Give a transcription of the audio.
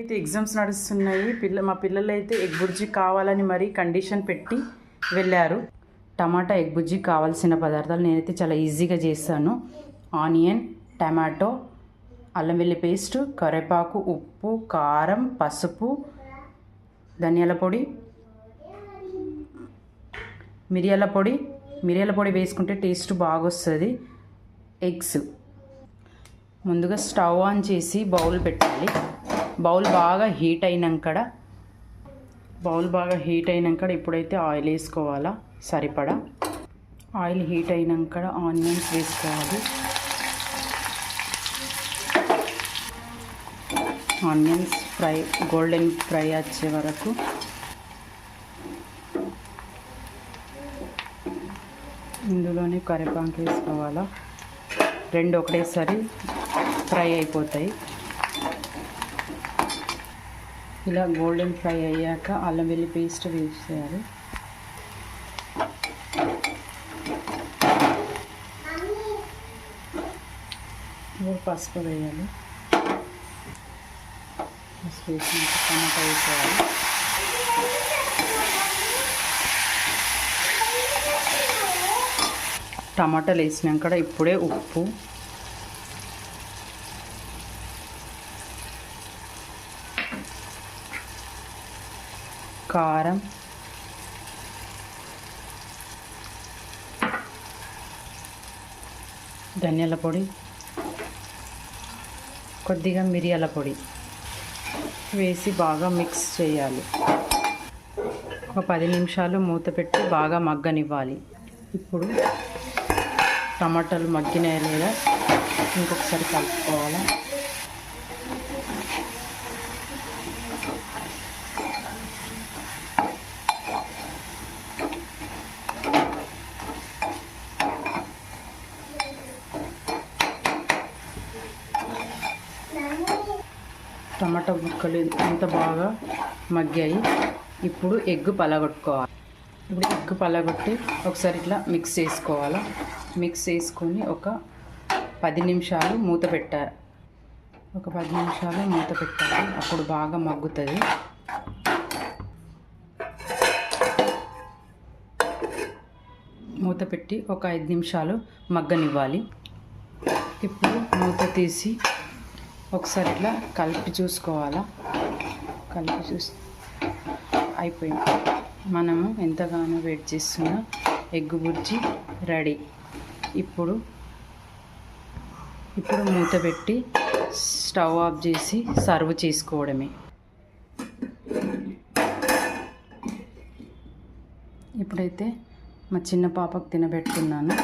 అయితే ఎగ్జామ్స్ నడుస్తున్నాయి. మా పిల్లలు అయితే ఎగ్ బుర్జీ కావాలని మరీ కండిషన్ పెట్టి వెళ్ళారు. టమాటా ఎగ్ బుర్జీ కావాల్సిన పదార్థాలు నేనైతే చాలా ఈజీగా చేస్తాను. ఆనియన్, టమాటో, అల్లం వెల్లి పేస్ట్, కరివేపాకు, ఉప్పు, కారం, పసుపు, ధనియాల పొడి, మిరియాల పొడి వేసుకుంటే టేస్ట్ బాగా వస్తుంది. ఎగ్స్ ముందుగా స్టవ్ ఆన్ చేసి బౌల్ పెట్టాలి. బౌల్ బాగా హీట్ అయినాక ఇప్పుడైతే ఆయిల్ వేసుకోవాలా సరిపడా. ఆయిల్ హీట్ అయినాక ఆనియన్స్ వేసుకోవాలి. ఆనియన్స్ గోల్డెన్ ఫ్రై వచ్చే వరకు ఇందులోనే కరివేపాకు వేసుకోవాలా. రెండు ఒకటేసారి ఫ్రై అయిపోతాయి. ఇలా గోల్డెన్ ఫ్రై అయ్యాక అల్లం వెల్లి పేస్ట్ వేసేయాలి. పసుపు వేయాలి. పసుపు వేసినాక టమాటా వేసేయాలి. టమాటాలు వేసినాక ఇప్పుడే ఉప్పు, కారం, ధనియాల పొడి, కొద్దిగా మిరియాల పొడి వేసి బాగా మిక్స్ చేయాలి. ఒక 10 నిమిషాలు మూత పెట్టి బాగా మగ్గనివ్వాలి. ఇప్పుడు టమాటాలు మగ్గినాయి లేదా ఇంకొకసారి కలుపుకోవాలి. టమాటా ముక్కలు ఎంత బాగా మగ్గాయి. ఇప్పుడు ఎగ్ పలగొట్టుకోవాలి. ఇప్పుడు ఎగ్ పలగొట్టి ఒకసారి ఇట్లా మిక్స్ చేసుకోవాలి. మిక్స్ చేసుకొని ఒక 10 నిమిషాలు మూత పెట్టాలి. అప్పుడు బాగా మగ్గుతుంది. మూత పెట్టి ఒక 5 నిమిషాలు మగ్గనివ్వాలి. ఇప్పుడు మూత తీసి ఒకసారి ఇట్లా కలిపి చూసుకోవాలా. అయిపోయింది. మనము ఎంతగానో వెయిట్ చేస్తున్న ఎగ్ బుర్జీ రెడీ. ఇప్పుడు మూత పెట్టి స్టవ్ ఆఫ్ చేసి సర్వ్ చేసుకోవడమే. ఇప్పుడైతే మా చిన్న పాపకు తినబెట్టుకున్నాను.